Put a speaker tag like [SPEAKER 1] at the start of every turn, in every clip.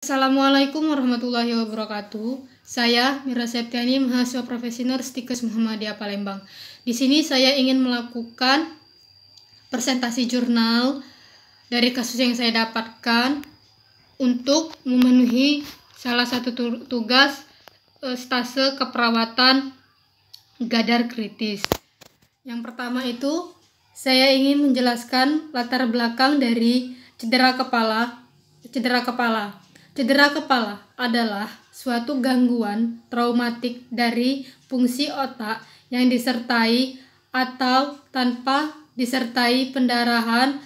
[SPEAKER 1] Assalamualaikum warahmatullahi wabarakatuh. Saya Mira Septiani, mahasiswa profesi Stikes Muhammadiyah Palembang. Di sini saya ingin melakukan presentasi jurnal dari kasus yang saya dapatkan untuk memenuhi salah satu tugas stase keperawatan gadar kritis. Yang pertama itu saya ingin menjelaskan latar belakang dari cedera kepala. Cedera kepala adalah suatu gangguan traumatik dari fungsi otak yang disertai atau tanpa disertai pendarahan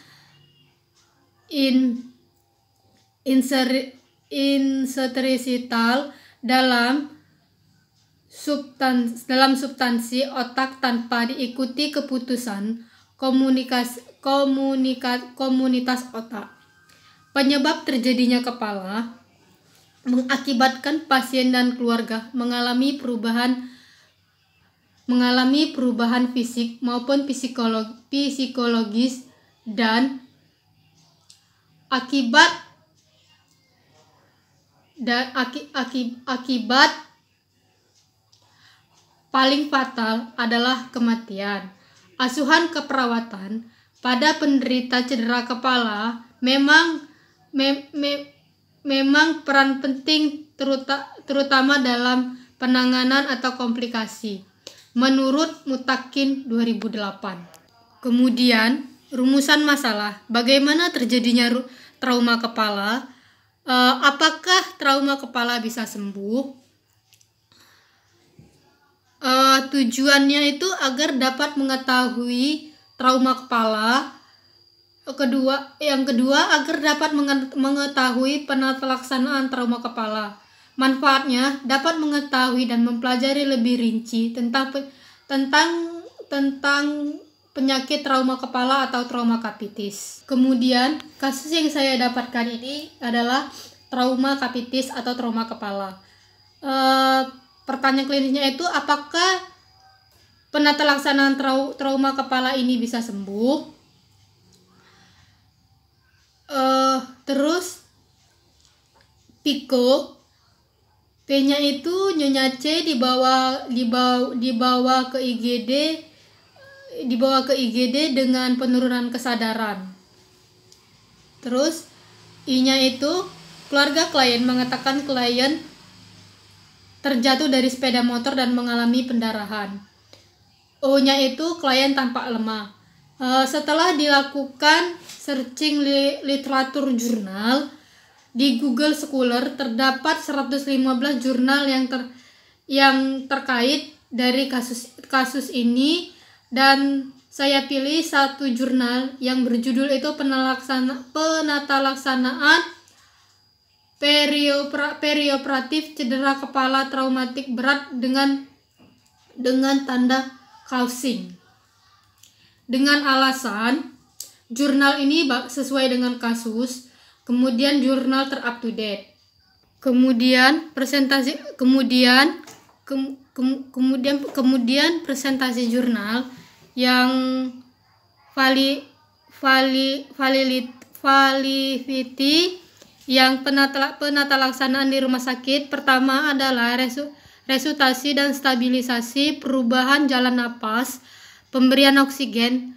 [SPEAKER 1] interstisial dalam substansi otak tanpa diikuti keputusan komunitas otak. Penyebab terjadinya kepala mengakibatkan pasien dan keluarga mengalami perubahan fisik maupun psikologis dan akibat paling fatal adalah kematian. Asuhan keperawatan pada penderita cedera kepala memang peran penting terutama dalam penanganan atau komplikasi menurut Mutakin 2008. Kemudian rumusan masalah, bagaimana terjadinya trauma kepala, apakah trauma kepala bisa sembuh? Tujuannya itu agar dapat mengetahui trauma kepala. Yang kedua, agar dapat mengetahui penata-laksanaan trauma kepala. Manfaatnya dapat mengetahui dan mempelajari lebih rinci tentang penyakit trauma kepala atau trauma capitis. Kemudian, kasus yang saya dapatkan ini adalah trauma capitis atau trauma kepala. Pertanyaan klinisnya itu, apakah penata-laksanaan trauma kepala ini bisa sembuh? Terus Pico, P-nya itu Nyonya C dibawa ke IGD dengan penurunan kesadaran. Terus I-nya itu keluarga klien mengatakan klien terjatuh dari sepeda motor dan mengalami pendarahan. O-nya itu klien tampak lemah. Setelah dilakukan searching literatur jurnal di Google Scholar, terdapat 115 jurnal yang terkait dari kasus ini, dan saya pilih satu jurnal yang berjudul itu penata laksanaan perioperatif cedera kepala traumatik berat dengan tanda causing. Dengan alasan jurnal ini sesuai dengan kasus, kemudian jurnal terup to date. Kemudian presentasi jurnal yang validity yang penata laksanaan di rumah sakit. Pertama adalah resusitasi dan stabilisasi, perubahan jalan napas, pemberian oksigen,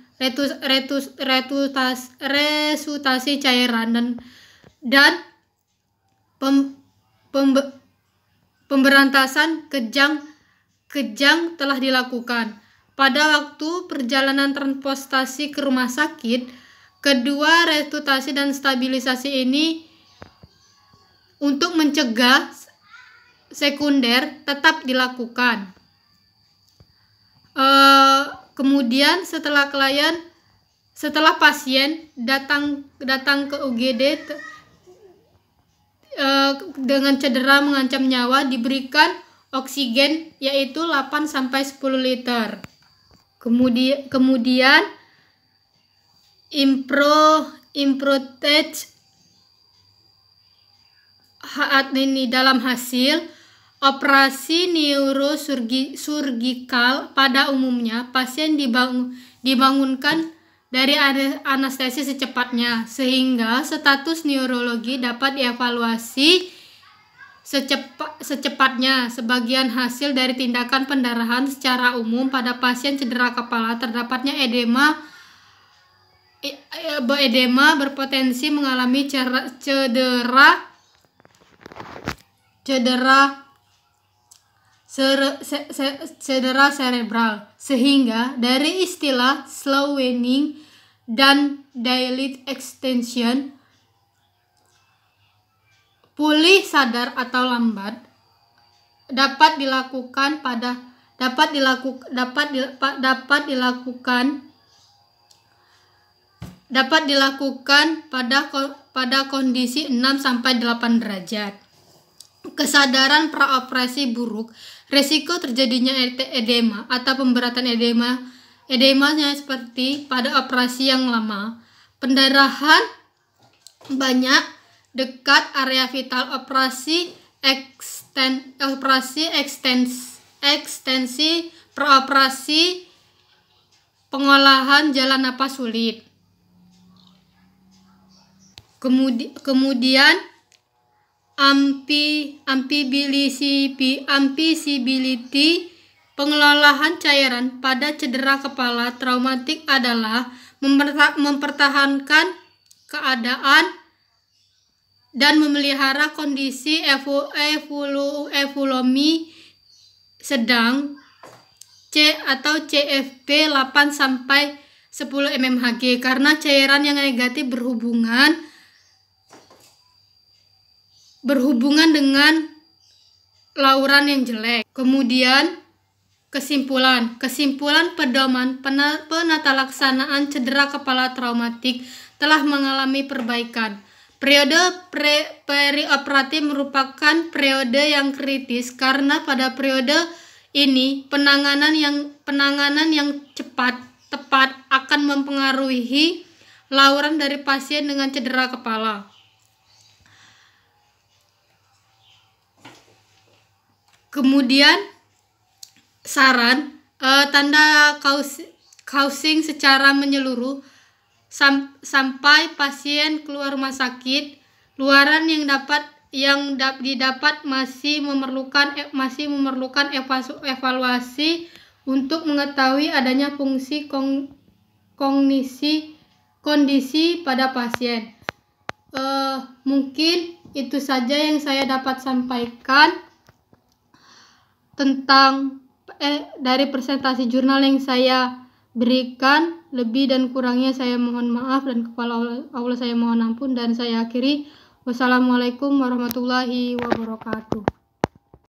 [SPEAKER 1] resusitasi cairan dan pemberantasan kejang telah dilakukan. Pada waktu perjalanan transportasi ke rumah sakit, kedua resusitasi dan stabilisasi ini untuk mencegah sekunder tetap dilakukan. Kemudian setelah pasien datang ke UGD dengan cedera mengancam nyawa, diberikan oksigen yaitu 8-10 liter. Kemudian improved ini dalam hasil operasi neurosurgikal. Pada umumnya pasien dibangunkan dari anestesi secepatnya, sehingga status neurologi dapat dievaluasi secepatnya. Sebagian hasil dari tindakan pendarahan secara umum pada pasien cedera kepala terdapatnya edema berpotensi mengalami cedera cerebral, sehingga dari istilah slowing dan delayed extension, pulih sadar atau lambat dapat dilakukan pada kondisi 6-8 derajat. Kesadaran praoperasi buruk, resiko terjadinya edema atau pemberatan edemanya seperti pada operasi yang lama, pendarahan banyak dekat area vital, ekstensi praoperasi, pengolahan jalan napas sulit. Kemudian amphibillity, pengelolaan cairan pada cedera kepala traumatik adalah mempertahankan keadaan dan memelihara kondisi evolumi sedang C atau CFP 8-10 mmHg, karena cairan yang negatif berhubungan dengan lauran yang jelek. Kemudian kesimpulan pedoman penata laksanaan cedera kepala traumatik telah mengalami perbaikan. Periode perioperatif merupakan periode yang kritis karena pada periode ini penanganan yang tepat akan mempengaruhi lauran dari pasien dengan cedera kepala. Kemudian saran, tanda causing secara menyeluruh sampai pasien keluar rumah sakit. Luaran yang didapat masih memerlukan evaluasi untuk mengetahui adanya fungsi kondisi pada pasien. Mungkin itu saja yang saya dapat sampaikan tentang dari presentasi jurnal yang saya berikan. Lebih dan kurangnya saya mohon maaf, dan kepada Allah saya mohon ampun, dan saya akhiri. Wassalamualaikum warahmatullahi wabarakatuh.